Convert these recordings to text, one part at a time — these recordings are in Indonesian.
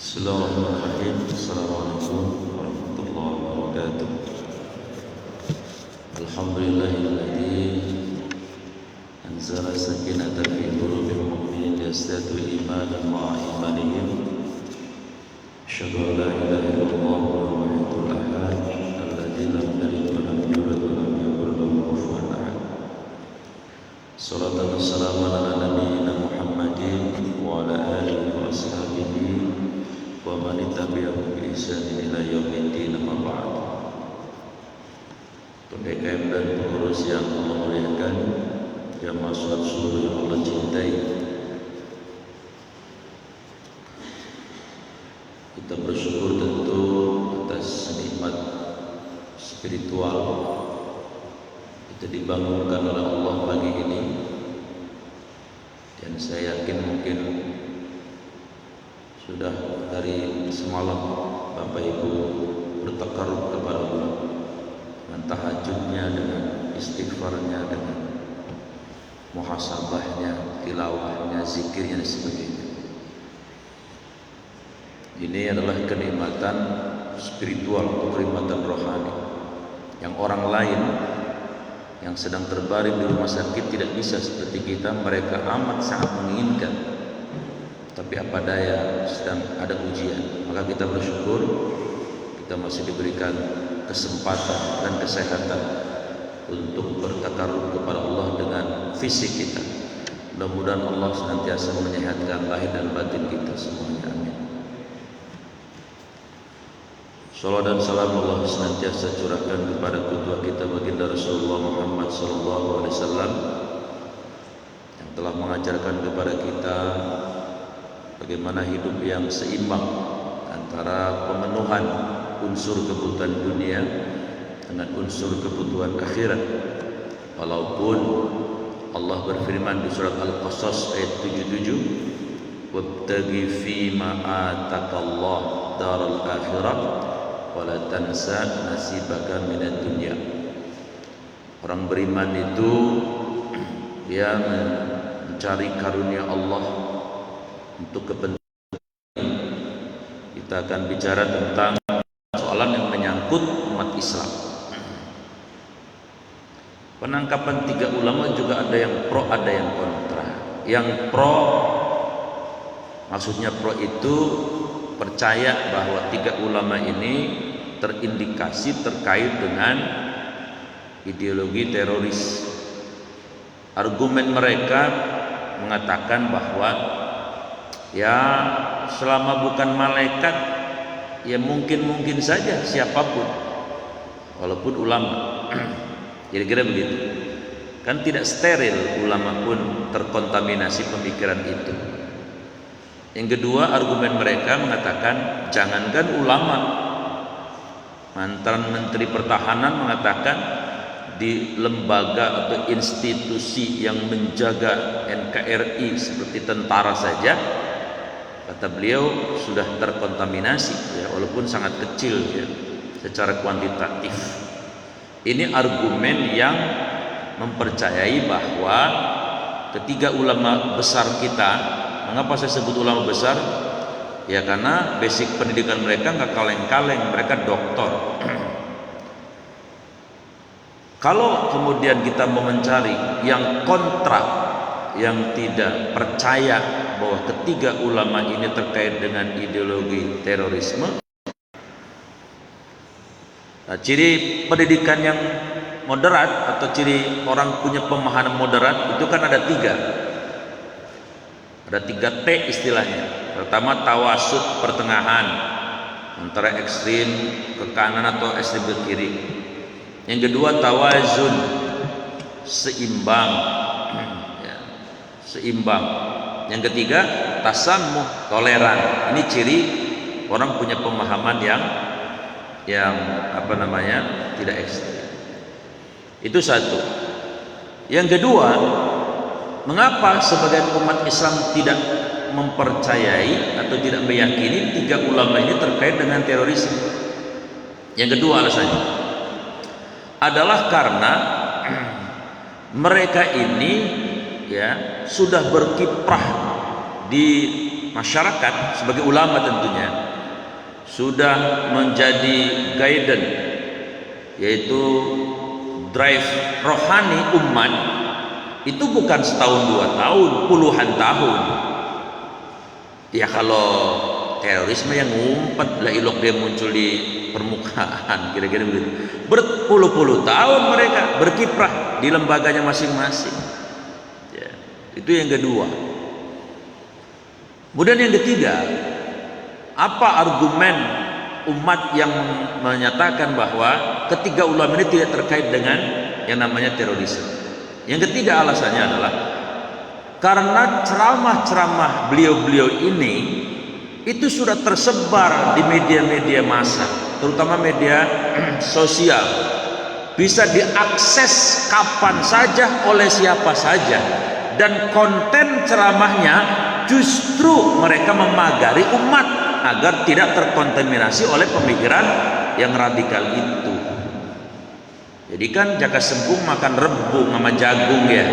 Bismillahirrahmanirrahim. Assalamualaikum warahmatullahi wabarakatuh. Alhamdulillahilladzi anzala sakinata fi qulubil mu'minin liyazdadu imanan ma'a imanihim. Asyhadu an la ilaha illallah wahdahu la syarika lahu alladzi lam yalid wa lam yulad wa lam yakul lahu kufuwan ahad. Shalatan wassalamu ala nabiyyina Muhammadin wa ala alihi wa ashabihi wa man tabi'ahum bi ihsanin ila yaumiddin, amma ba'd. Untuk DKM dan pengurus yang Allah muliakan, yang masuk seluruh yang Allah cintai, kita bersyukur tentu atas nikmat spiritual kita dibangunkan oleh Allah pagi ini, dan saya yakin mungkin sudah dari semalam Bapak Ibu bertakarub kepada Allah dengan tahajudnya, dengan istighfarnya, dengan muhasabahnya, tilawahnya, zikirnya dan sebagainya. Ini adalah kenikmatan spiritual atau kenikmatan rohani yang orang lain yang sedang terbaring di rumah sakit tidak bisa seperti kita. Mereka amat sangat menginginkan, tapi apa daya, sedang ada ujian. Maka kita bersyukur kita masih diberikan kesempatan dan kesehatan untuk bertakarub kepada Allah dengan fisik kita. Mudah-mudahan Allah senantiasa menyehatkan lahir dan batin kita semuanya. Amin. Salawat dan salam Allah senantiasa curahkan kepada qudwah kita baginda Rasulullah Muhammad SAW yang telah mengajarkan kepada kita bagaimana hidup yang seimbang antara pemenuhan unsur kebutuhan dunia dengan unsur kebutuhan akhirat. Walaupun Allah berfirman di surat Al-Qasas ayat 77, "Wabtaghi fima atakallah daral akhirah wala tansa nasibaka minad dunya." Orang beriman itu dia mencari karunia Allah untuk kepentingan. Kita akan bicara tentang soalan yang menyangkut umat Islam. Penangkapan tiga ulama juga ada yang pro, ada yang kontra. Yang pro, maksudnya pro itu percaya bahwa tiga ulama ini terindikasi terkait dengan ideologi teroris. Argumen mereka mengatakan bahwa ya selama bukan malaikat, ya mungkin saja siapapun, walaupun ulama. Kira-kira begitu. Kan tidak steril ulama pun terkontaminasi pemikiran itu. Yang kedua, argumen mereka mengatakan jangankan ulama, mantan Menteri Pertahanan mengatakan di lembaga atau institusi yang menjaga NKRI seperti tentara saja, kata beliau, sudah terkontaminasi, ya, walaupun sangat kecil ya, secara kuantitatif. Ini argumen yang mempercayai bahwa ketiga ulama besar kita, mengapa saya sebut ulama besar? Ya karena basic pendidikan mereka nggak kaleng-kaleng, mereka doktor. Kalau kemudian kita mau mencari yang kontra, yang tidak percaya bahwa ketiga ulama ini terkait dengan ideologi terorisme, nah, ciri pendidikan yang moderat atau ciri orang punya pemahaman moderat itu kan ada tiga. Ada 3 T istilahnya. Pertama, tawasud, pertengahan antara ekstrim ke kanan atau ekstrim ke kiri. Yang kedua, tawazun, seimbang ya, seimbang. Yang ketiga, tasammuh, toleran. Ini ciri orang punya pemahaman yang tidak ekstrim. Itu satu. Yang kedua, mengapa sebagian umat Islam tidak mempercayai atau tidak meyakini tiga ulama ini terkait dengan terorisme? Yang kedua alasannya adalah karena mereka ini ya sudah berkiprah di masyarakat sebagai ulama tentunya sudah menjadi guidance, yaitu drive rohani umat, itu bukan setahun 2 tahun, puluhan tahun. Ya kalau terorisme yang ngumpet lah ilok dia muncul di permukaan, kira-kira begitu. Berpuluh-puluh tahun mereka berkiprah di lembaganya masing-masing. Ya, itu yang kedua. Kemudian yang ketiga, apa argumen umat yang menyatakan bahwa ketiga ulama ini tidak terkait dengan yang namanya terorisme? Yang ketiga alasannya adalah karena ceramah-ceramah beliau-beliau ini itu sudah tersebar di media-media massa, terutama media sosial, bisa diakses kapan saja oleh siapa saja, dan konten ceramahnya justru mereka memagari umat agar tidak terkontaminasi oleh pemikiran yang radikal itu. Jadi kan jaka sembung makan rebung sama jagung ya,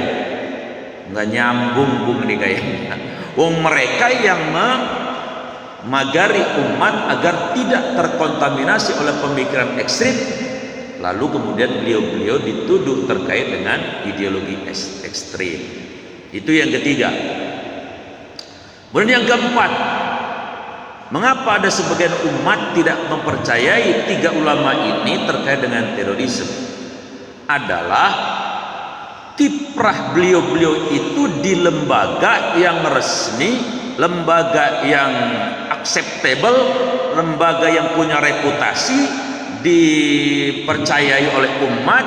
nggak nyambung bung nih kayaknya. Wong mereka yang memagari umat agar tidak terkontaminasi oleh pemikiran ekstrim, lalu kemudian beliau-beliau dituduh terkait dengan ideologi ekstrim. Itu yang ketiga. Kemudian yang keempat, mengapa ada sebagian umat tidak mempercayai tiga ulama ini terkait dengan terorisme? Adalah kiprah beliau-beliau itu di lembaga yang resmi, lembaga yang acceptable, lembaga yang punya reputasi, dipercayai oleh umat,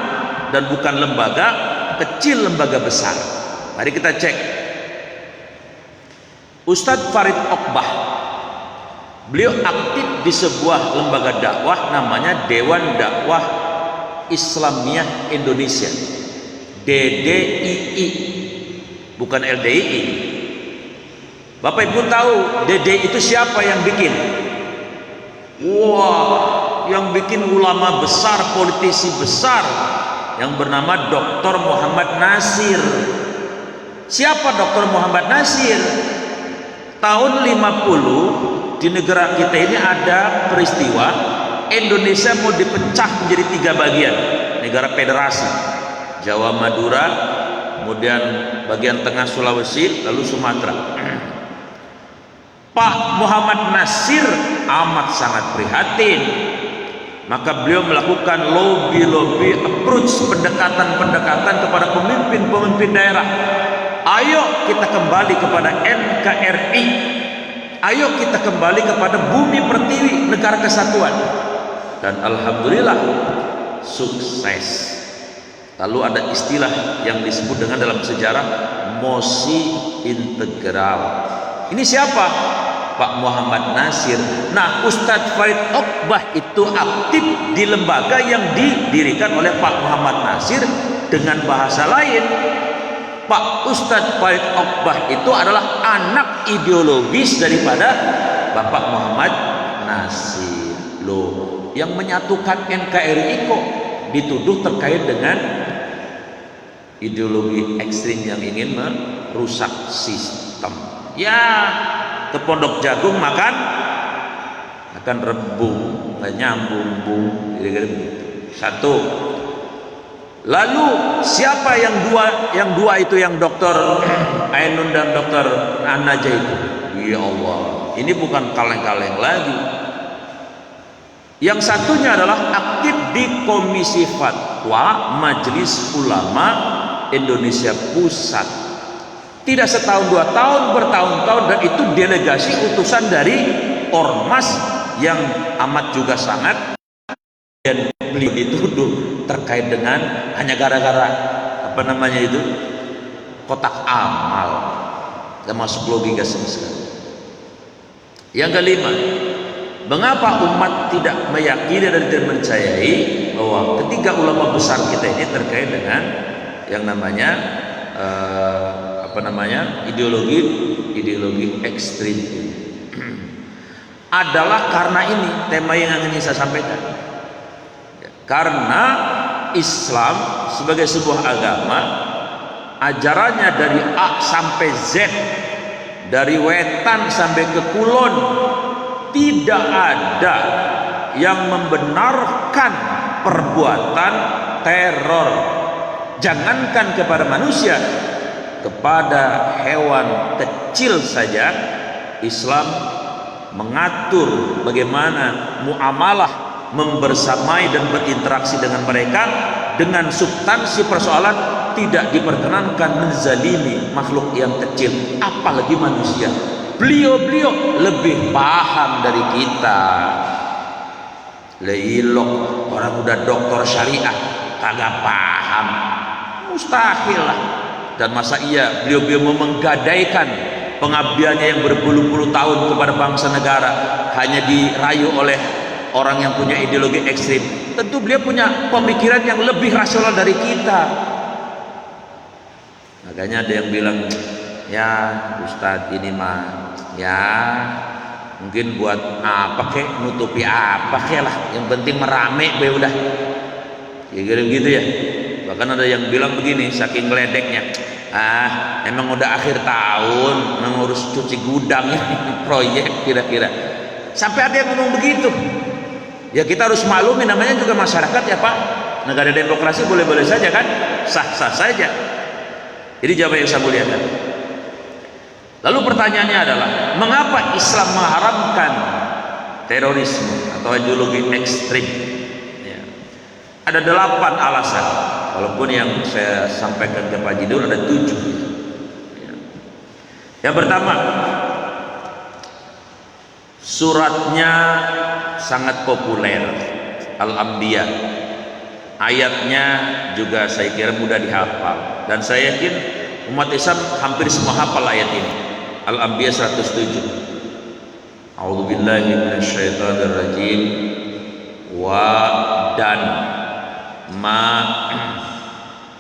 dan bukan lembaga kecil, lembaga besar. Mari kita cek. Ustadz Farid Okbah, beliau aktif di sebuah lembaga dakwah namanya Dewan Dakwah Islamiyah Indonesia, DDII, bukan LDII. Bapak Ibu tahu DDI itu siapa yang bikin? Wah, yang bikin ulama besar, politisi besar yang bernama Dr. Muhammad Nasir. Siapa Dr. Muhammad Nasir? Tahun 50 di negara kita ini ada peristiwa Indonesia mau dipecah menjadi 3 bagian, negara federasi, Jawa, Madura, kemudian bagian tengah Sulawesi, lalu Sumatera. Pak Muhammad Nasir amat sangat prihatin, maka beliau melakukan lobby approach, pendekatan kepada pemimpin daerah. Ayo kita kembali kepada NKRI, ayo kita kembali kepada bumi pertiwi, negara kesatuan. Dan alhamdulillah sukses. Lalu ada istilah yang disebut dengan dalam sejarah mosi integral. Ini siapa? Pak Muhammad Nasir. Nah, Ustadz Farid Okbah itu aktif di lembaga yang didirikan oleh Pak Muhammad Nasir. Dengan bahasa lain, Pak Ustadz Farid Okbah itu adalah anak ideologis daripada Bapak Muhammad Nasir. Loh, yang menyatukan NKRI kok dituduh terkait dengan ideologi ekstrim yang ingin merusak sistem. Ya, ke pondok jagung makan rebung, nggak nyambung bung, kira-kira begitu. Satu. Lalu siapa yang dua itu yang Dokter Ainun dan Dokter Anaja itu? Ya Allah, ini bukan kaleng-kaleng lagi. Yang satunya adalah aktif di Komisi Fatwa Majelis Ulama Indonesia Pusat. Tidak setahun 2 tahun, bertahun-tahun, dan itu delegasi utusan dari ormas yang amat juga sangat, dan beliau dituduh terkait dengan hanya gara-gara apa namanya itu kotak amal, gak masuk logika sama sekali. Yang kelima, mengapa umat tidak meyakini dan tidak percayai bahwa ketiga ulama besar kita ini terkait dengan yang namanya ideologi ekstrim ini? Adalah karena ini tema yang ingin saya sampaikan. Karena Islam sebagai sebuah agama, ajarannya dari A sampai Z dari Wetan sampai ke Kulon, tidak ada yang membenarkan perbuatan teror. Jangankan kepada manusia, kepada hewan kecil saja Islam mengatur bagaimana muamalah, membersamai dan berinteraksi dengan mereka. Dengan substansi persoalan, tidak diperkenankan menzalimi makhluk yang kecil, apalagi manusia. Beliau-beliau lebih paham dari kita. Leilok orang udah doktor syariah kagak paham, mustahil lah. Dan masa iya beliau-beliau mau menggadaikan pengabdiannya yang berpuluh-puluh tahun kepada bangsa negara hanya dirayu oleh orang yang punya ideologi ekstrim? Tentu beliau punya pemikiran yang lebih rasional dari kita. Makanya ada yang bilang, ya Ustadz ini mah ya mungkin buat apa kek, nutupi apa kek lah, yang penting merame be udah, ya gitu ya. Bahkan ada yang bilang begini, saking geledeknya, emang udah akhir tahun mengurus cuci gudang proyek kira-kira, sampai ada yang ngomong begitu. Ya kita harus maklumi, namanya juga masyarakat ya Pak, negara demokrasi, boleh-boleh saja kan, sah-sah saja. Jadi jawaban yang saya muliakan. Lalu pertanyaannya adalah, mengapa Islam mengharamkan terorisme atau ideologi ekstrim? Ya. Ada 8 alasan, walaupun yang saya sampaikan ke Pak Jidul ada 7. Ya. Yang pertama, suratnya sangat populer, Al-Anbiya. Ayatnya juga saya kira mudah dihafal, dan saya yakin umat Islam hampir semua hafal ayat ini. Al-Anbiya 107. A'udzubillahi minasyaitonirrajim. Wa dan ma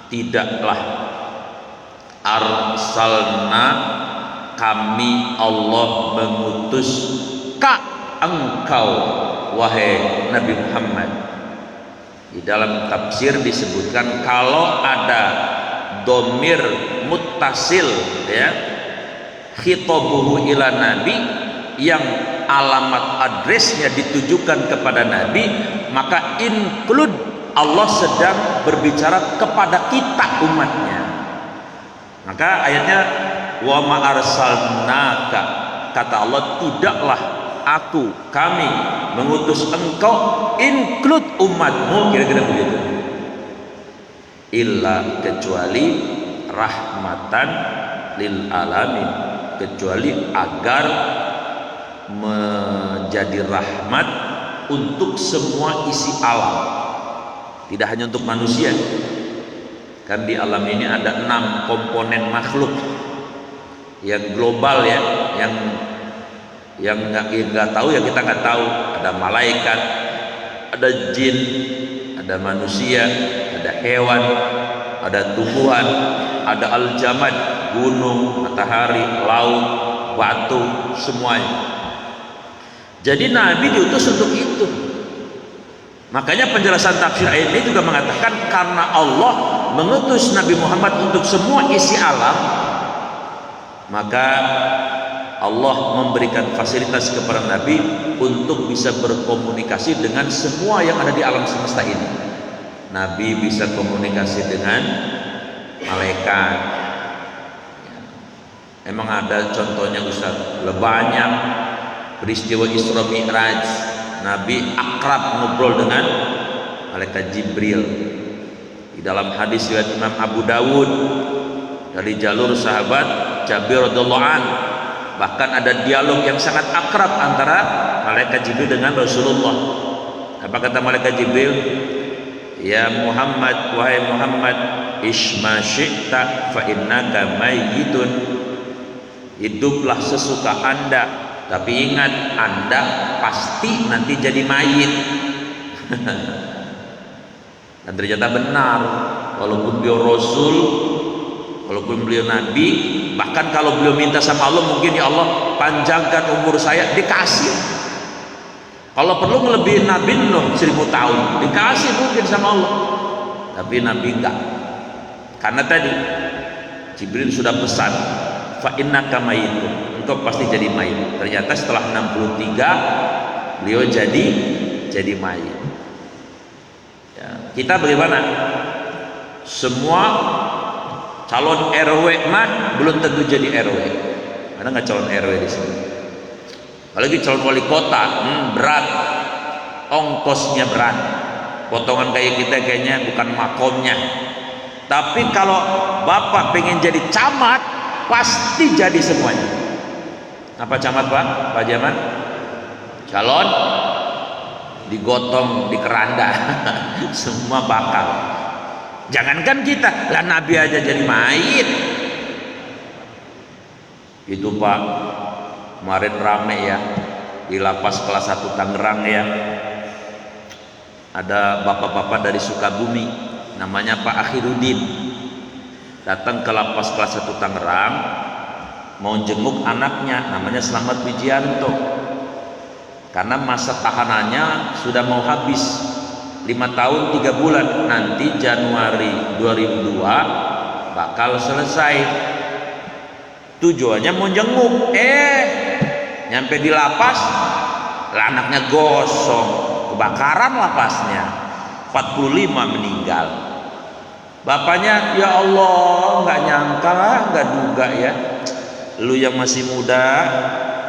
tidaklah arsalna kami Allah mengutus ka engkau wahai Nabi Muhammad. Di dalam tafsir disebutkan kalau ada domir muttasil, ya, khitabuhu ila nabi, yang alamat addressnya ditujukan kepada Nabi, maka include Allah sedang berbicara kepada kita umatnya. Maka ayatnya wa ma arsalnaka, kata Allah, tidaklah kami mengutus engkau, include umatmu, kira-kira begitu, illa kecuali rahmatan lil alamin, kecuali agar menjadi rahmat untuk semua isi alam, tidak hanya untuk manusia. Kan di alam ini ada 6 komponen makhluk yang global, ya, yang nggak tahu ya kita nggak tahu. Ada malaikat, ada jin, ada manusia, ada hewan, ada tumbuhan, ada al-jamad, gunung, matahari, laut, batu, semuanya. Jadi Nabi diutus untuk itu. Makanya penjelasan tafsir ayat ini juga mengatakan karena Allah mengutus Nabi Muhammad untuk semua isi alam, maka Allah memberikan fasilitas kepada Nabi untuk bisa berkomunikasi dengan semua yang ada di alam semesta ini. Nabi bisa komunikasi dengan malaikat. Emang ada contohnya Ustaz? Banyak peristiwa Isra Mi'raj, Nabi akrab ngobrol dengan malaikat Jibril. Di dalam hadis riwayat Imam Abu Dawud dari jalur sahabat Jabir radhiyallahu anhu, bahkan ada dialog yang sangat akrab antara malaikat Jibril dengan Rasulullah. Apa kata malaikat Jibril? Ya Muhammad, wahai Muhammad, isma syi'ta fa innaka mayyitun. Hiduplah sesuka Anda, tapi ingat Anda pasti nanti jadi mayit. Dan ternyata benar, walaupun beliau Rasul, walaupun beliau Nabi, bahkan kalau beliau minta sama Allah, mungkin ya Allah panjangkan umur saya, dikasih. Kalau perlu melebihi Nabi loh 1000 tahun, dikasih mungkin sama Allah. Tapi Nabi enggak, karena tadi Jibril sudah pesan, fa innaka mayyitun, engkau pasti jadi mayit. Ternyata setelah 63 beliau jadi mayit. Ya, kita bagaimana? Semua calon RW mah belum tentu jadi RW. Ada nggak calon RW di sini? Apalagi calon wali kota, berat, ongkosnya berat. Potongan kayak kita kayaknya bukan makomnya. Tapi kalau bapak pengen jadi camat, pasti jadi semuanya. Apa camat Pak Jaman? Calon digotong di keranda, semua bakal. Jangankan kita, lah Nabi aja jadi mayit. Itu Pak, kemarin rame ya di lapas kelas 1 Tangerang ya. Ada bapak-bapak dari Sukabumi, namanya Pak Akhiruddin, datang ke lapas kelas 1 Tangerang, mau jenguk anaknya, namanya Slamet Wijianto, karena masa tahanannya sudah mau habis 5 tahun 3 bulan, nanti Januari 2002 bakal selesai. Tujuannya mau jenguk, nyampe di lapas lah anaknya gosong, kebakaran lapasnya, 45 meninggal. Bapaknya, ya Allah, nggak nyangka lah, nggak duga ya, lu yang masih muda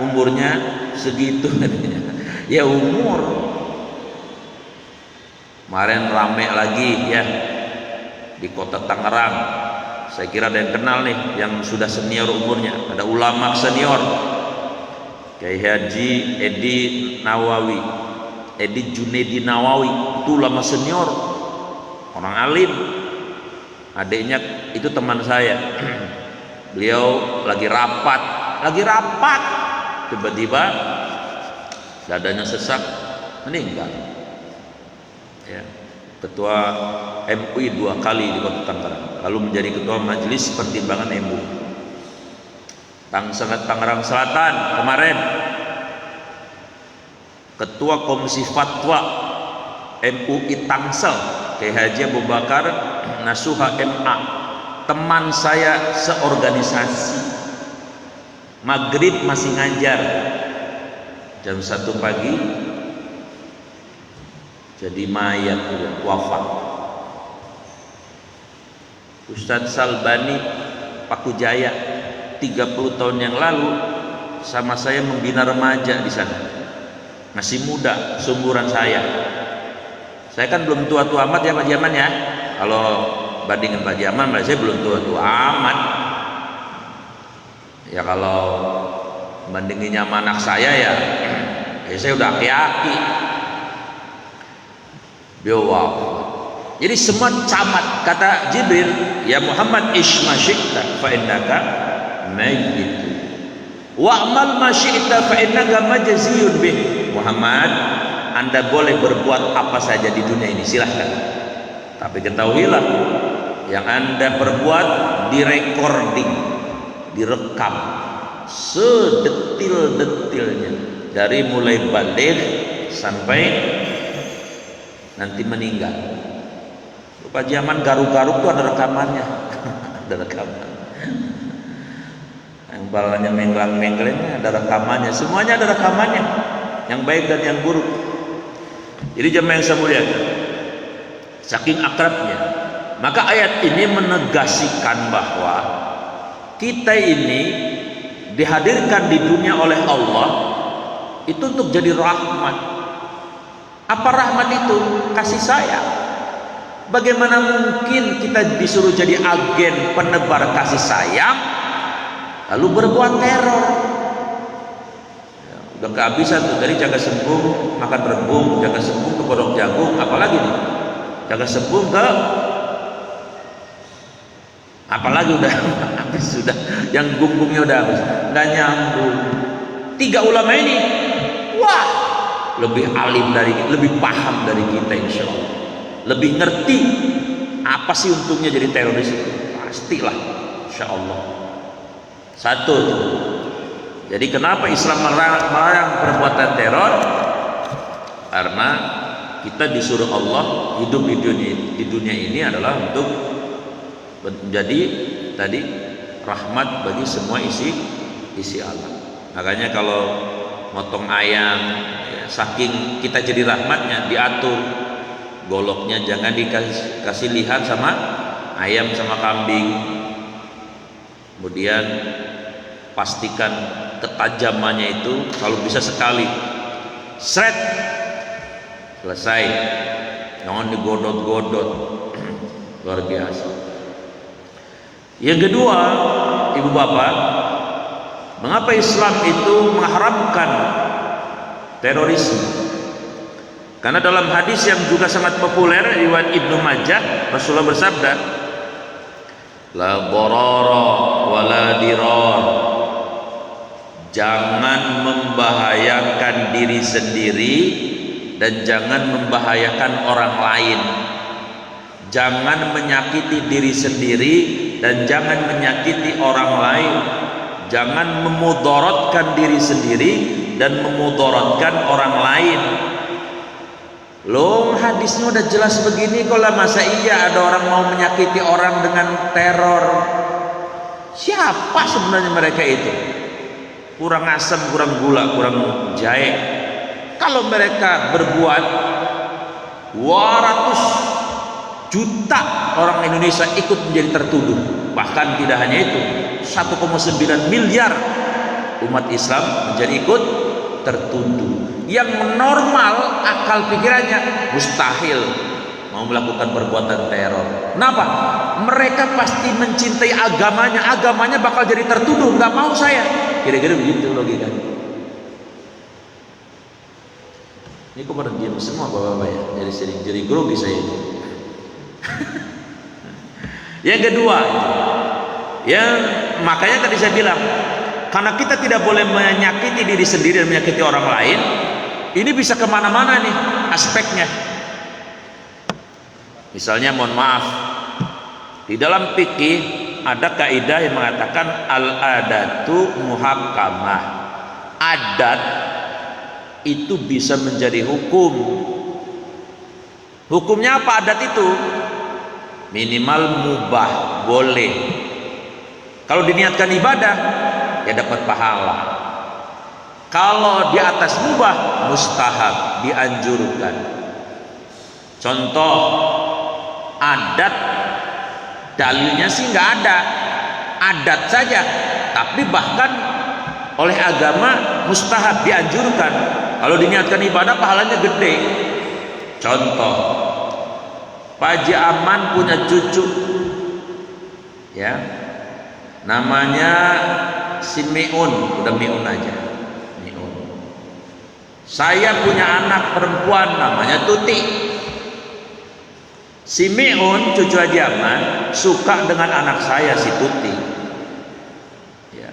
umurnya segitu. Ya umur. Kemarin rame lagi ya di kota Tangerang. Saya kira ada yang kenal nih yang sudah senior umurnya, ada ulama senior Kiai Haji Edi Nawawi, Edi Junedi Nawawi, itu ulama senior, orang alim. Adiknya itu teman saya. Beliau lagi rapat, tiba-tiba dadanya sesak, meninggal. Ya, ketua MUI 2 kali di Kota Tangerang, lalu menjadi ketua Majelis Pertimbangan MUI Tangerang Selatan. Kemarin ketua Komisi Fatwa MUI Tangsel, Kiai Haji Abu Bakar Nasuha MA, teman saya seorganisasi, maghrib masih ngajar, jam 1 pagi jadi mayat, wafat. Ustadz Salbani Pakujaya 30 tahun yang lalu sama saya membina remaja di sana, masih muda seumuran saya. Saya kan belum tua-tua amat ya Pak Jaman ya. Kalau bandingin Pak Jaman, saya belum tua-tua amat. Ya kalau bandinginnya sama anak saya ya saya udah aki-aki. Jadi semua camat, kata Jibril, ya Muhammad ish ma syi'ta fa innaka mayyit wa amal ma syi'ta fa innaka majziyun bih. Muhammad, Anda boleh berbuat apa saja di dunia ini, silahkan, tapi ketahuilah yang Anda perbuat direcording, direkam sedetil-detilnya, dari mulai balik sampai nanti meninggal. Pak Jaman garuk-garuk tuh ada rekamannya. Ada rekaman. Yang balanya menggelang-menggelengnya ada rekamannya. Semuanya ada rekamannya, yang baik dan yang buruk. Jadi jemaah yang saya muliakan, saking akrabnya, maka ayat ini menegasikan bahwa kita ini dihadirkan di dunia oleh Allah itu untuk jadi rahmat. Apa rahmat itu? Kasih sayang. Bagaimana mungkin kita disuruh jadi agen penebar kasih sayang lalu berbuat teror? Ya, udah kehabisan tuh, dari jaga sembung makan rebung, jaga sembung ke bodong jagung, apalagi nih jaga sembung ke apalagi udah habis, sudah yang gunggungnya udah habis, nggak nyambung. 3 ulama ini, wah, lebih alim dari, lebih paham dari kita, insya Allah, lebih ngerti apa sih untungnya jadi teroris itu, pastilah, insya Allah. Satu, jadi kenapa Islam melarang perbuatan teror? Karena kita disuruh Allah hidup di dunia ini adalah untuk menjadi tadi rahmat bagi semua isi alam. Makanya kalau motong ayam, ya, saking kita jadi rahmatnya, diatur goloknya jangan dikasih lihat sama ayam sama kambing. Kemudian pastikan ketajamannya itu kalau bisa sekali seret selesai, jangan digodot-godot. Luar biasa. Yang kedua, ibu bapak, mengapa Islam itu mengharamkan terorisme? Karena dalam hadis yang juga sangat populer riwayat Ibnu Majah, Rasulullah bersabda, la darara wa la dirar. Jangan membahayakan diri sendiri dan jangan membahayakan orang lain. Jangan menyakiti diri sendiri dan jangan menyakiti orang lain. Jangan memudaratkan diri sendiri dan memudaratkan orang lain. Loh, hadisnya udah jelas begini, kalau masa iya ada orang mau menyakiti orang dengan teror? Siapa sebenarnya mereka itu? Kurang asam, kurang gula, kurang jahe. Kalau mereka berbuat 200 juta orang Indonesia ikut menjadi tertuduh. Bahkan tidak hanya itu, 1,9 miliar umat Islam menjadi ikut tertuduh. Yang normal akal pikirannya mustahil mau melakukan perbuatan teror. Kenapa? Mereka pasti mencintai agamanya, agamanya bakal jadi tertuduh, nggak mau saya. Kira-kira begitu logikanya. Ini kok pada diam semua bapak-bapak ya, jadi sering jadi grogi saya ini. Yang kedua, yang makanya tadi saya bilang, karena kita tidak boleh menyakiti diri sendiri dan menyakiti orang lain, ini bisa kemana-mana nih aspeknya. Misalnya, mohon maaf, di dalam fikih ada kaidah yang mengatakan al-adatu muhakkamah. Adat itu bisa menjadi hukum. Hukumnya apa adat itu? Minimal mubah, boleh. Kalau diniatkan ibadah, ya dapat pahala. Kalau di atas mubah, mustahab, dianjurkan. Contoh, adat dalilnya sih nggak ada, adat saja, tapi bahkan oleh agama mustahab, dianjurkan. Kalau diniatkan ibadah, pahalanya gede. Contoh, Pak Haji Aman punya cucu, ya, namanya si Miun, udah Miun aja. Miun. Saya punya anak perempuan namanya Tuti. Si Miun, cucu Haji Aman, suka dengan anak saya si Tuti. Ya.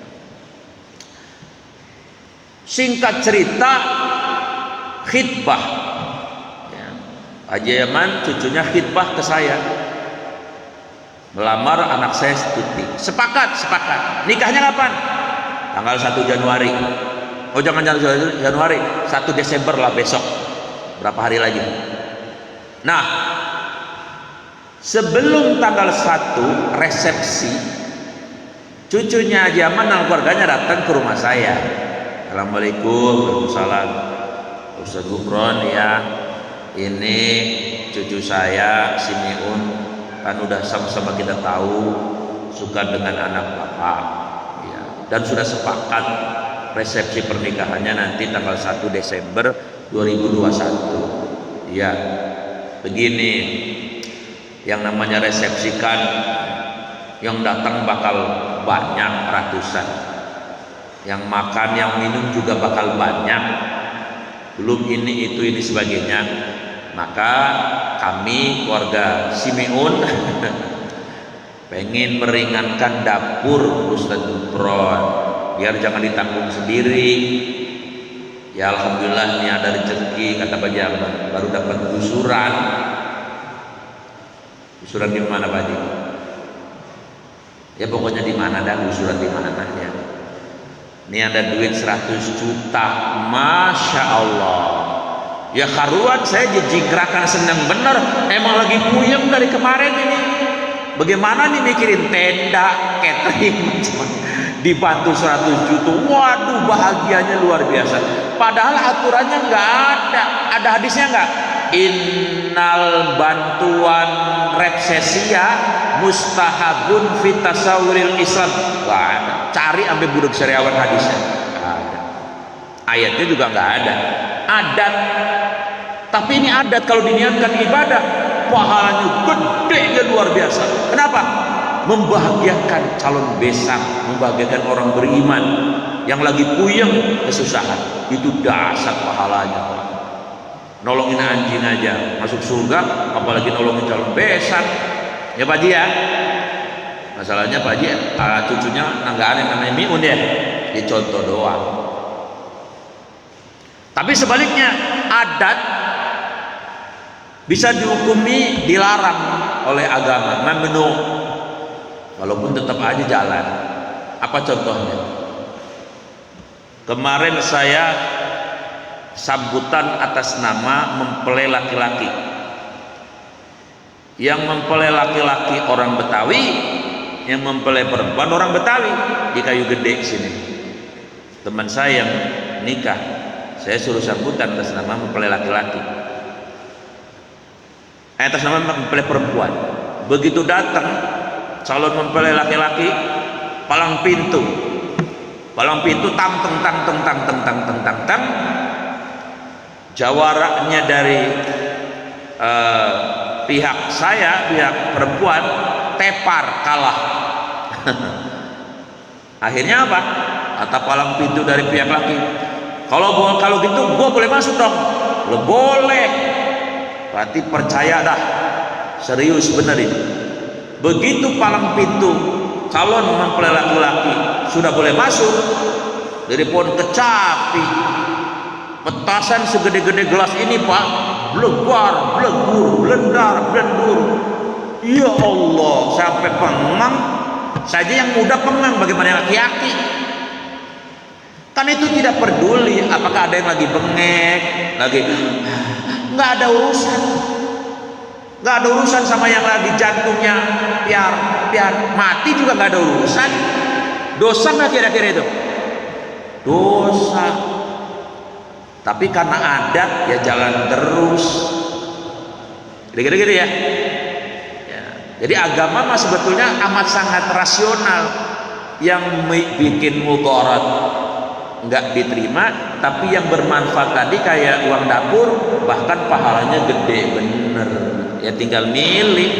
Singkat cerita, khitbah. Ya. Haji Aman cucunya khitbah ke saya, melamar anak saya si Tuti. Sepakat. Nikahnya kapan? Tanggal 1 Januari. Oh jangan Januari, 1 Desember lah besok. Berapa hari lagi? Nah, sebelum tanggal 1 resepsi, cucunya Haji Aman dan keluarganya datang ke rumah saya. Assalamualaikum, waalaikumsalam. Ustaz Gufron, ya, ini cucu saya si Miun, kan udah sama-sama kita tahu suka dengan anak bapak, ya, dan sudah sepakat resepsi pernikahannya nanti tanggal 1 Desember 2021. Ya, begini, yang namanya resepsikan, yang datang bakal banyak ratusan, yang makan yang minum juga bakal banyak, belum ini itu ini sebagainya. Maka kami keluarga Simeon pengen meringankan dapur Ustadz Gufron biar jangan ditanggung sendiri. Ya alhamdulillah ini ada rezeki, kata Pak Jaman, baru dapat gusuran. Gusuran di mana Pak Haji? Ya pokoknya di mana dah, gusuran di mana ya. Ini ada duit 100 juta, Masya Allah. Ya karuan saya jijingrakan seneng bener, emang lagi puyeng dari kemarin ini. Bagaimana nih mikirin tenda, catering, dibantu 100 juta, waduh bahagianya luar biasa. Padahal aturannya nggak ada hadisnya nggak? Innal bantuan repsesia mustahabun fitasawuril Islam. Nggak ada. Cari ambil budak syariawan hadisnya, nggak ada. Ayatnya juga nggak ada. Adat, tapi ini adat kalau diniatkan ibadah, pahalanya gedenya luar biasa. Kenapa? Membahagiakan calon besan, membahagiakan orang beriman yang lagi puyeng kesusahan, itu dasar pahalanya. Nolongin anjing aja masuk surga, apalagi nolongin calon besan. Ya Pak Haji ya, masalahnya Pak Haji cucunya nanggaan yang namanya Miun ya, dia contoh doang. Tapi sebaliknya, adat bisa dihukumi dilarang oleh agama, memenu, walaupun tetap aja jalan. Apa contohnya? Kemarin saya sambutan atas nama mempelai laki-laki. Yang mempelai laki-laki orang Betawi, yang mempelai perempuan orang Betawi di Kayu Gede sini. Teman saya yang nikah, saya suruh sambutan atas nama mempelai laki-laki, atas nama mempelai perempuan. Begitu datang calon mempelai laki-laki, palang pintu tang tang. Jawarannya dari pihak saya, pihak perempuan, tepar, kalah. Akhirnya apa? Kata palang pintu dari pihak laki, kalau gitu gua boleh masuk dong. Lo boleh. Berarti percaya dah, serius bener ini. Begitu palang pintu calon mempelai laki-laki sudah boleh masuk, dari pohon kecapi, petasan segede-gede gelas ini Pak, blegar, blegur, blendar, blendur. Ya Allah, sampai pengang. Saja yang muda pengang, bagaimana yang laki-laki? Kan itu tidak peduli apakah ada yang lagi bengek, nggak ada urusan. Nggak ada urusan sama yang lagi jantungnya biar mati juga nggak ada urusan. Dosa nggak kira-kira itu? Dosa. Tapi karena adat ya jalan terus. Kira-kira ya. Jadi agama mah sebetulnya amat sangat rasional. Yang bikin mudarat nggak diterima, tapi yang bermanfaat tadi kayak uang dapur, bahkan pahalanya gede bener. Ya tinggal milih.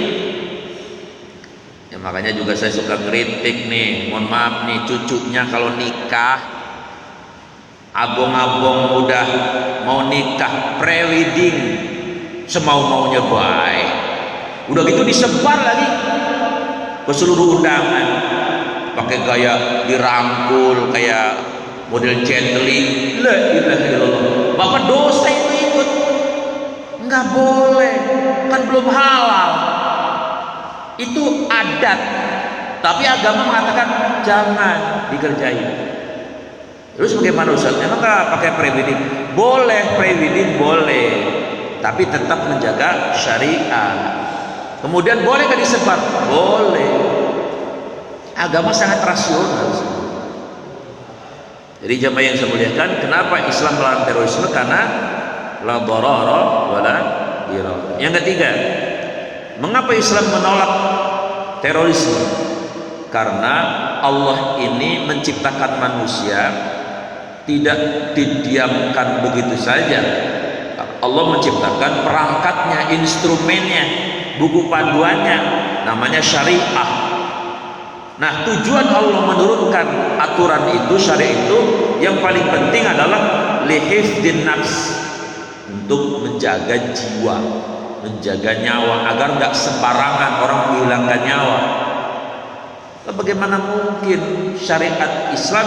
Ya makanya juga saya suka kritik nih, mohon maaf nih, cucunya kalau nikah, abong-abong udah mau nikah, pre-wedding, semau-maunya baik. Udah gitu disebar lagi ke seluruh undangan, pakai gaya dirangkul kayak model gently. La ilaha illallah. Bapak dosa itu ikut. Nggak boleh, kan belum halal. Itu adat. Tapi agama mengatakan jangan dikerjain. Terus bagaimana Ustaz? Emang nggak pakai pre-wedding? Boleh, pre-wedding boleh, tapi tetap menjaga syariat. Kemudian boleh nggak disebar? Boleh. Agama sangat rasional. Jadi jamaah yang saya muliakan, kenapa Islam melarang terorisme? Karena la darara wala dirar. Yang ketiga, mengapa Islam menolak terorisme? Karena Allah ini menciptakan manusia tidak didiamkan begitu saja. Allah menciptakan perangkatnya, instrumennya, buku panduannya, namanya syariah. Nah, tujuan Allah menurunkan aturan itu, syariat itu, yang paling penting adalah lihifdin nafs, untuk menjaga jiwa, menjaga nyawa, agar nggak sembarangan orang menghilangkan nyawa. Bagaimana mungkin syariat Islam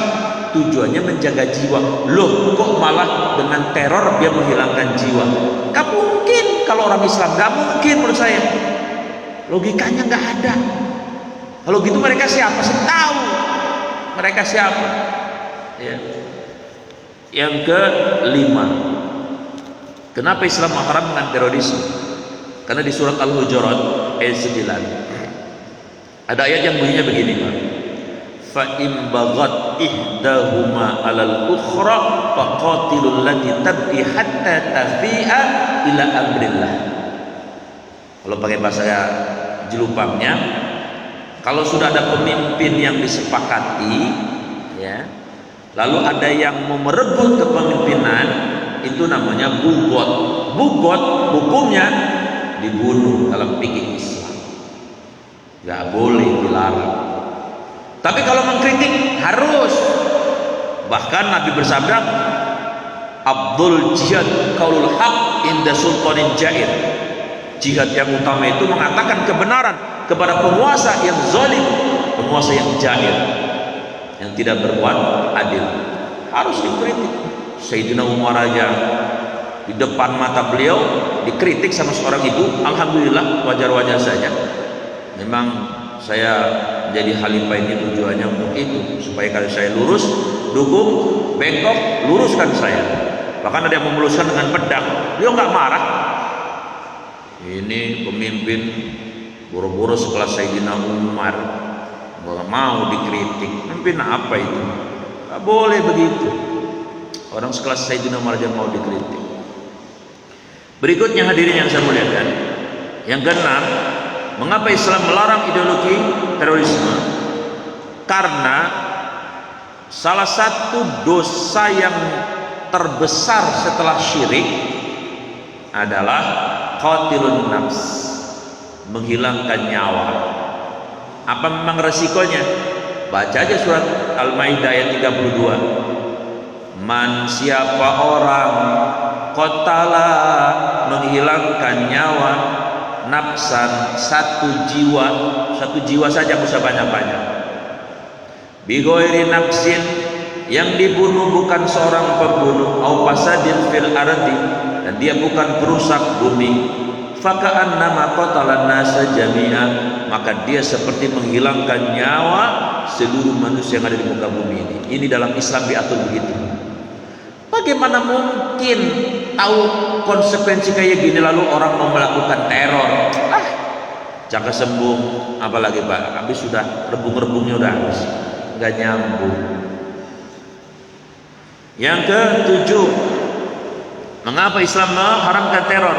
tujuannya menjaga jiwa? Loh, kok malah dengan teror dia menghilangkan jiwa? Gak mungkin. Kalau orang Islam gak mungkin, menurut saya logikanya gak ada. Kalau gitu mereka siapa sih? Tahu mereka siapa ya. Yang kelima, kenapa Islam mengharamkan terorisme? Karena di surat Al-Hujurat ayat 9 ada ayat yang bunyinya begini, Pak. fa im baghat ihdahuma 'alal ukhra faqatilul lati tabghi hatta tafi'a ila amrillah. Kalau pakai bahasa jelupangnya, kalau sudah ada pemimpin yang disepakati, ya, lalu ada yang mau merebut kepemimpinan, itu namanya bugot. Bugot hukumnya dibunuh dalam fikih Islam, nggak boleh, dilarang. Tapi kalau mengkritik harus. Bahkan Nabi bersabda, Abdul jihad qaulul haq inda sultanin jair. Jihad yang utama itu mengatakan kebenaran kepada penguasa yang zalim, penguasa yang jair, yang tidak berbuat adil. Harus dikritik. Sayyidina Umar aja di depan mata beliau dikritik sama seorang ibu. Alhamdulillah, wajar-wajar saja. Memang saya jadi khalifah ini tujuannya untuk itu, supaya kalau saya lurus, dukung, bengkok, luruskan saya. Bahkan ada yang memuluskan dengan pedang, dia nggak marah. Ini pemimpin boro-boro sekelas Sayyidina Umar, nggak mau dikritik. Pemimpin apa itu? Nggak boleh begitu. Orang sekelas Sayyidina Umar aja mau dikritik. Berikutnya hadirin yang saya muliakan, yang keenam, mengapa Islam melarang ideologi terorisme? Karena salah satu dosa yang terbesar setelah syirik adalah qatilun nafs, menghilangkan nyawa. Apa memang resikonya? Baca aja surat Al-Maidah ayat 32. Man, siapa orang qatala, menghilangkan nyawa, nafsan, satu jiwa saja, bisa banyak-banyak, bighairi nafsin, yang dibunuh bukan seorang pembunuh, au fasadin fil ardi, dan dia bukan perusak bumi, faka'annama qatalan nasa jami'a, maka dia seperti menghilangkan nyawa seluruh manusia yang ada di muka bumi ini. Ini dalam Islam diatur begitu. Bagaimana mungkin tahu konsekuensi kayak gini lalu orang mau melakukan teror? Jaka sembung, apalagi Pak, habis sudah rebung-rebungnya udah habis, nggak nyambung. Yang ketujuh, mengapa Islam mengharamkan teror?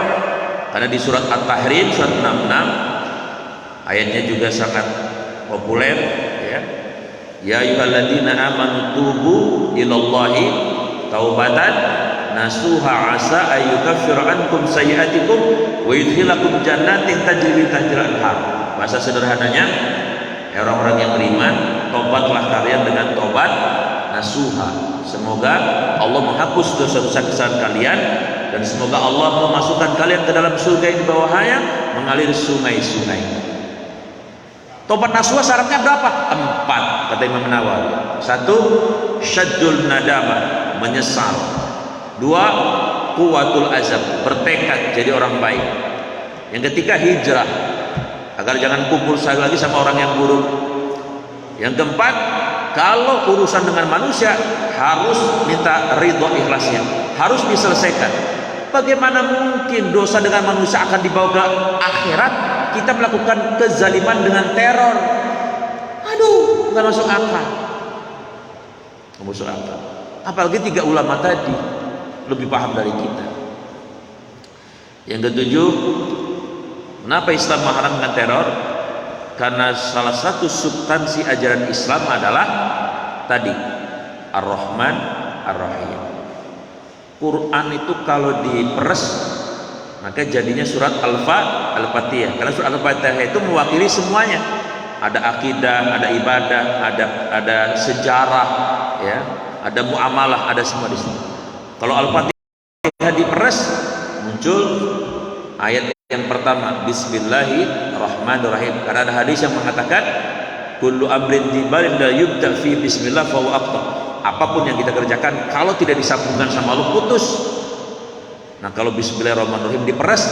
Karena di surat At-Tahrim surat 66 ayatnya juga sangat populer, ya. Ya ayyuhalladzina amanu tubu ilallahi taubatan nasuha asa ayyukaffir ankum sayyi'atikum wa yudkhilakum jannatin tajri min tahtiha al-anhar. Bahasa sederhananya, ya orang-orang yang beriman, tobatlah kalian dengan tobat nasuha. Semoga Allah menghapus dosa-dosa kesalahan kalian, dan semoga Allah memasukkan kalian ke dalam surga yang di bawahnya mengalir sungai-sungai. Tobat nasuha syaratnya berapa? 4 kata Imam Nawawi. 1, syaddul nadama, menyesal. 2, quwwatul azab, bertekad jadi orang baik. Yang ketiga, hijrah, agar jangan kumpul lagi sama orang yang buruk. Yang keempat, kalau urusan dengan manusia harus minta ridho ikhlasnya, harus diselesaikan. Bagaimana mungkin dosa dengan manusia akan dibawa ke akhirat, kita melakukan kezaliman dengan teror? Aduh, nggak masuk akal. Nggak masuk akal. Apalagi 3 ulama tadi lebih paham dari kita. Yang ketujuh, kenapa Islam mengharamkan teror? Karena salah satu substansi ajaran Islam adalah tadi Ar-Rahman Ar-Rahim. Quran itu kalau diperes maka jadinya surat Al-Fatihah. Karena surat Al-Fatihah itu mewakili semuanya. Ada akidah, ada ibadah, ada sejarah, ya, ada muamalah, ada semua di sini. Kalau Al-Fatihah diperes, muncul ayat yang pertama, Bismillahirrahmanirrahim. Karena ada hadis yang mengatakan, kullu amrin tibarin la yubda fi bismillah fa huwa aqta. Apapun yang kita kerjakan kalau tidak disambungkan sama Allah, putus. Nah, kalau Bismillahirrahmanirrahim diperes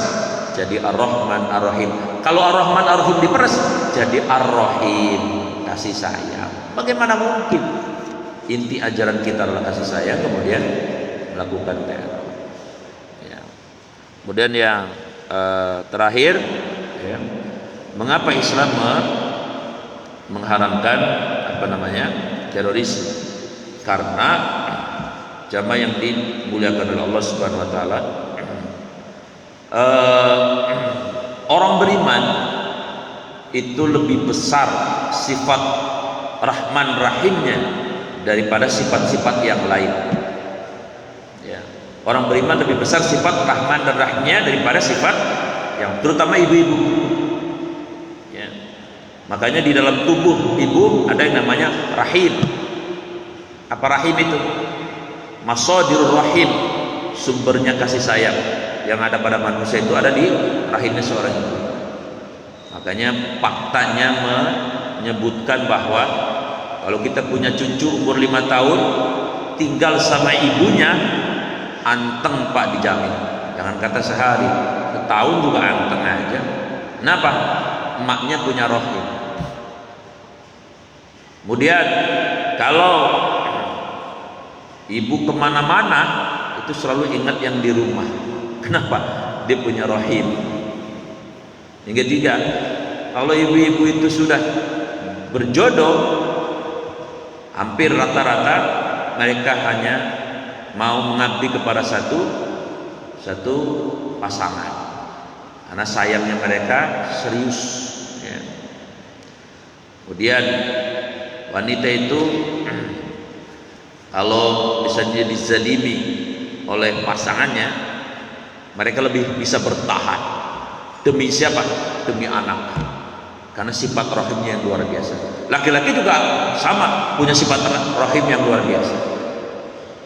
jadi Ar-Rahman Ar-Rahim. Kalau Ar-Rahman Ar-Rahim diperes jadi Ar-Rahim, kasih sayang. Bagaimana mungkin inti ajaran kita adalah kasih sayang kemudian melakukan teror, ya. Kemudian yang terakhir, ya, mengapa Islam mengharamkan terorisme. Karena jamaah yang dimuliakan oleh Allah Subhanahu wa taala, orang beriman itu lebih besar sifat Rahman Rahimnya daripada sifat-sifat yang lain. Ya. Orang beriman lebih besar sifat Rahman dan Rahimnya daripada sifat yang, terutama ibu-ibu. Ya. Makanya di dalam tubuh ibu ada yang namanya rahim. Apa rahim itu? Masadirur rahim, sumbernya kasih sayang yang ada pada manusia itu ada di rahimnya seorang ibu. Makanya faktanya menyebutkan bahwa kalau kita punya cucu umur 5 tahun tinggal sama ibunya, anteng Pak, dijamin. Jangan kata sehari, setahun juga anteng aja. Kenapa? Emaknya punya rahim. Kemudian kalau ibu kemana-mana itu selalu ingat yang di rumah. Kenapa? Dia punya rahim. Yang ketiga, kalau ibu-ibu itu sudah berjodoh, hampir rata-rata mereka hanya mau mengabdi kepada satu pasangan, karena sayangnya mereka serius. Ya. Kemudian wanita itu kalau bisa dizalimi oleh pasangannya, mereka lebih bisa bertahan. Demi siapa? Demi anak. Karena sifat rahimnya yang luar biasa. Laki-laki juga sama, punya sifat rahim yang luar biasa.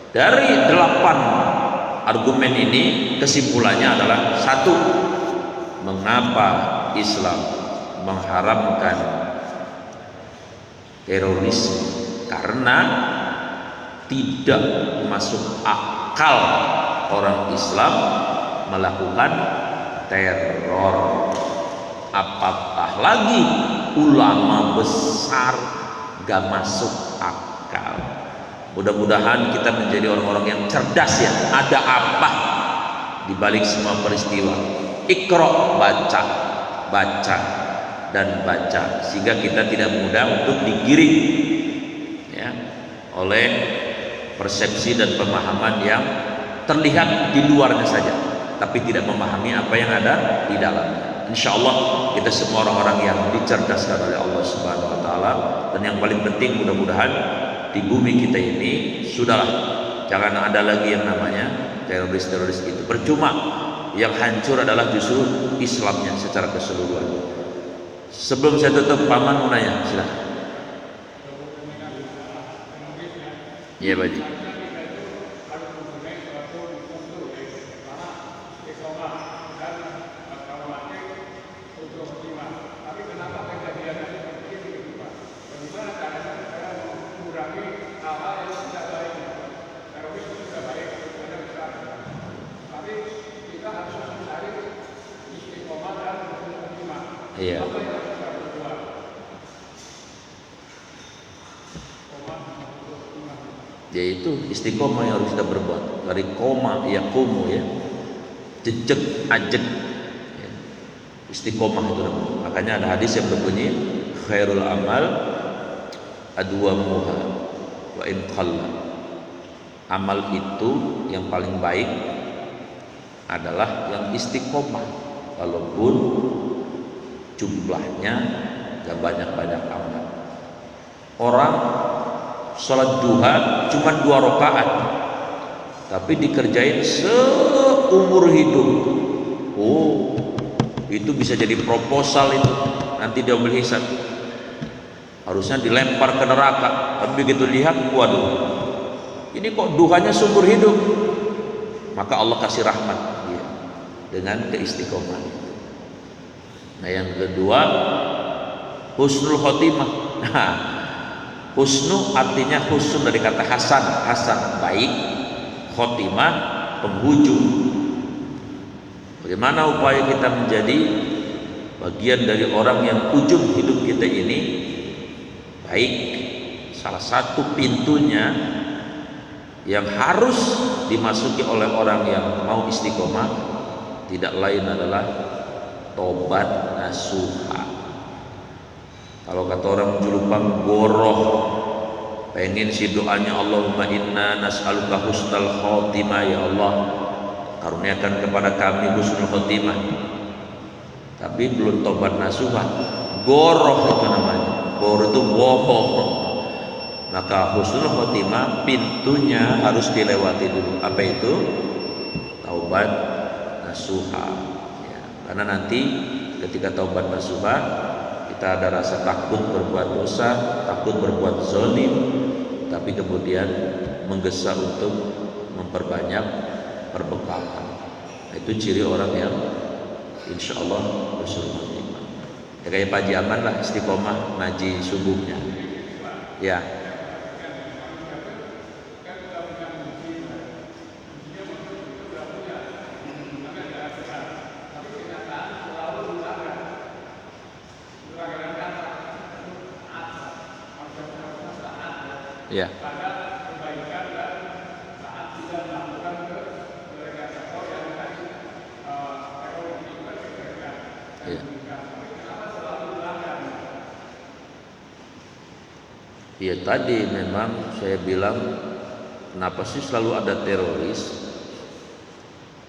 Dari 8 argumen ini kesimpulannya adalah, 1, mengapa Islam mengharamkan terorisme? Karena tidak masuk akal orang Islam melakukan teror. Apatah lagi ulama besar, gak masuk akal. Mudah-mudahan kita menjadi orang-orang yang cerdas ya. Ada apa di balik semua peristiwa? Iqra, baca, baca dan baca, sehingga kita tidak mudah untuk digiring ya oleh persepsi dan pemahaman yang terlihat di luarnya saja, tapi tidak memahami apa yang ada di dalamnya. Insya Allah kita semua orang-orang yang dicerdaskan oleh Allah Subhanahu wa taala. Dan yang paling penting, mudah-mudahan di bumi kita ini sudahlah, jangan ada lagi yang namanya teroris-teroris itu. Percuma, yang hancur adalah justru Islamnya secara keseluruhan. Sebelum saya tutup, Paman mau nanya, silakan. Iya, Pak Haji. Iya. Yaitu istiqomah yang harus kita berbuat. Dari koma ya kumu ya, jejek ajek ya. Istiqomah itu namanya. Makanya ada hadis yang berbunyi, khairul amal adwamuha wa in qalla. Amal itu yang paling baik adalah yang istiqomah, walaupun jumlahnya gak banyak-banyak amat. Orang sholat duha cuma 2 rakaat, tapi dikerjain seumur hidup. Oh, itu bisa jadi proposal itu, nanti dia ambil hisab. Harusnya dilempar ke neraka, tapi begitu lihat, waduh, ini kok duhanya seumur hidup. Maka Allah kasih rahmat ya, dengan keistiqomahan. Nah, yang kedua, husnul khotimah. Nah, husnu artinya husnul dari kata hasan, hasan baik, khotimah penghujung. Bagaimana upaya kita menjadi bagian dari orang yang ujung hidup kita ini baik? Salah satu pintunya yang harus dimasuki oleh orang yang mau istiqomah tidak lain adalah tobat nasuha. Kalau kata orang Julupang, goroh. Pengen si doanya, Allahumma inna nas'aluka husnal khotimah, ya Allah karuniakan kepada kami husnul khotimah, tapi belum tobat nasuha. Goroh itu namanya. Goroh itu bohong. Maka husnul khotimah pintunya harus dilewati dulu. Apa itu? Taubat nasuha ya. Karena nanti ketika taubat nasuha kita ada rasa takut berbuat dosa, takut berbuat zalim, tapi kemudian menggesa untuk memperbanyak perbekalan. Itu ciri orang yang insya Allah husnul khotimah. Ya kayak Pak Jaman lah, istiqomah ngaji subuhnya. Ya. Ya. Ya tadi memang saya bilang kenapa sih selalu ada teroris?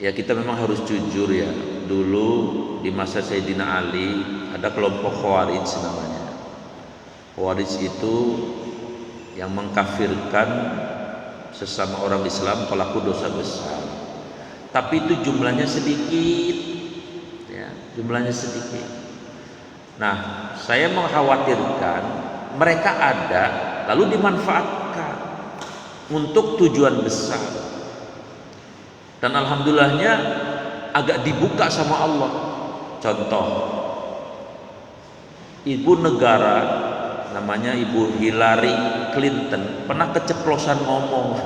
Ya kita memang harus jujur ya. Dulu di masa Sayyidina Ali ada kelompok Khawarij namanya. Khawarij itu yang mengkafirkan sesama orang Islam pelaku dosa besar. Tapi itu jumlahnya sedikit, ya, jumlahnya sedikit. Nah, saya mengkhawatirkan mereka ada lalu dimanfaatkan untuk tujuan besar. Dan alhamdulillahnya agak dibuka sama Allah. Contoh, ibu negara namanya Ibu Hillary Clinton pernah keceplosan ngomong.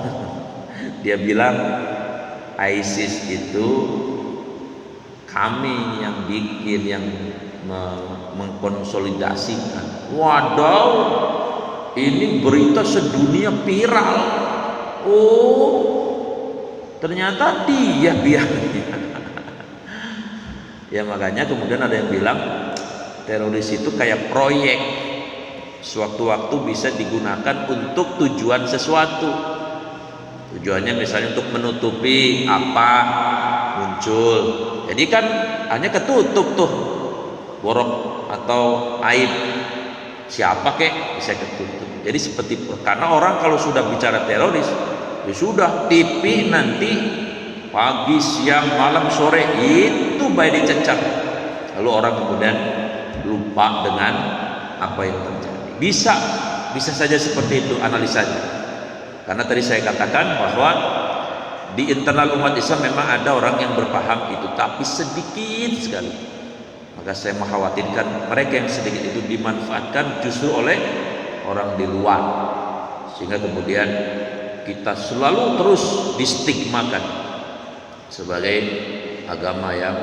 Dia bilang ISIS itu kami yang bikin, yang mengkonsolidasikan. Waduh, ini berita sedunia viral. Oh, ternyata dia biangnya. Ya makanya kemudian ada yang bilang teroris itu kayak proyek, sewaktu-waktu bisa digunakan untuk tujuan sesuatu. Tujuannya misalnya untuk menutupi apa muncul. Jadi kan hanya ketutup tuh borok atau aib siapa kek bisa ketutup. Jadi seperti karena orang kalau sudah bicara teroris ya sudah, TV nanti pagi, siang, malam, sore itu baik dicecar. Lalu orang kemudian lupa dengan apa yang terjadi. Bisa saja seperti itu analisanya. Karena tadi saya katakan bahwa di internal umat Islam memang ada orang yang berpaham itu, tapi sedikit sekali. Maka saya mengkhawatirkan mereka yang sedikit itu dimanfaatkan justru oleh orang di luar, sehingga kemudian kita selalu terus distigmakan sebagai agama yang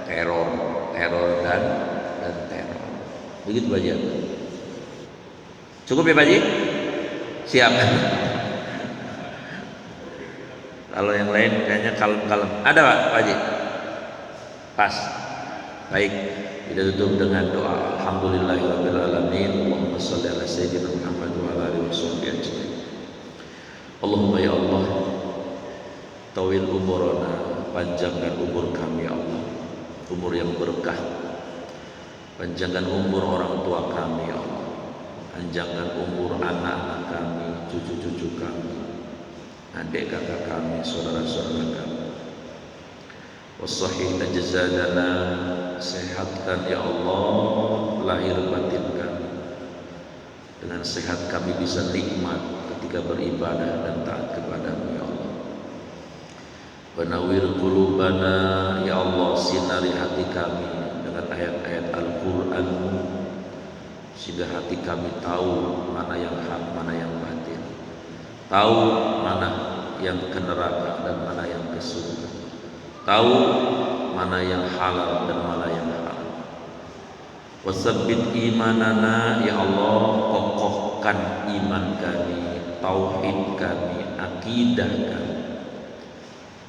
teror dan teror. Begitu Pak Haji. Cukup ya Pak Haji? Siap. Kalau yang lain kayaknya kalem-kalem. Ada Pak Haji? Pas. Baik, kita tutup dengan doa. Alhamdulillahirabbil alamin. Allahumma shalli ala sayyidina Muhammad wa ala alihi wasallam ajmain. Allahumma ya Allah, tawil umurana, panjangkan umur kami ya Allah, umur yang berkah. Panjangkan umur orang tua kami ya Allah, panjangkan umur anak-anak kami, cucu-cucu kami, adik kakak kami, saudara-saudara kami. Wasahih tajzadana, sehatkan ya Allah lahir batin kami. Dengan sehat kami bisa nikmat ketika beribadah dan taat kepadamu ya Allah. Wanawir qulubana ya Allah, sinari hati kami dengan ayat-ayat Al-Qur'an-Mu, sehingga hati kami tahu mana yang hak, mana yang batil, tahu mana yang ke neraka dan mana yang ke surga, tahu mana yang halal dan mana yang haram. Wasabbit imanana ya Allah, kokohkan iman kami, tauhid kami, akidah kami.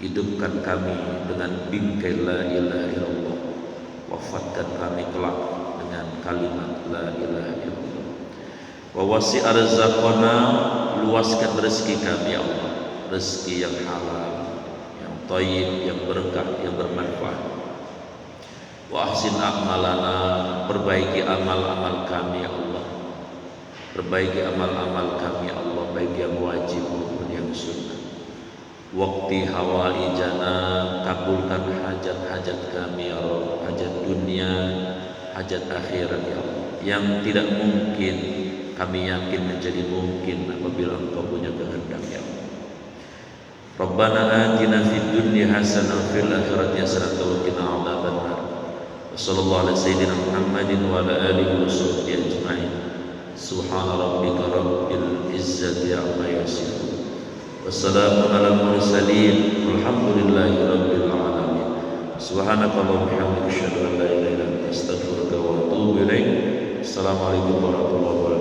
Hidupkan kami dengan bingkai la ilaha illallah. Wafatkan kami kelak dengan dengan kalimat la ilaha illallah. Wa wasi' arzaqana, luaskan rezeki kami ya Allah, rezeki yang halal, yang thayyib, yang berkah, yang bermanfaat. Wa ahsin a'malana, perbaiki amal-amal kami ya Allah, perbaiki amal-amal kami ya Allah, baik yang wajib maupun yang sunnah. Waqti hawaijana, kabulkan hajat-hajat kami ya Allah, hajat dunia, hajat akhirat ya Allah, yang tidak mungkin kami yakin menjadi mungkin apabila Engkau punya kehendak ya Allah. Rabbana atina fid dunya hasanah wa fil akhirati hasanah wa qina adzabannar. Wa sallallahu ala sayyidina Muhammadin wa ala alihi wa sahbihi ajma'in. Subhana rabbika rabbil izzati amma yasifun. Wassalamu ala mursalin walhamdulillahi rabbil alamin. Subhanakallahumma wa bihamdika asyhadu an la ilaha illa anta astaghfiruka wa atubu ilaik. Assalamualaikum warahmatullahi wabarakatuh.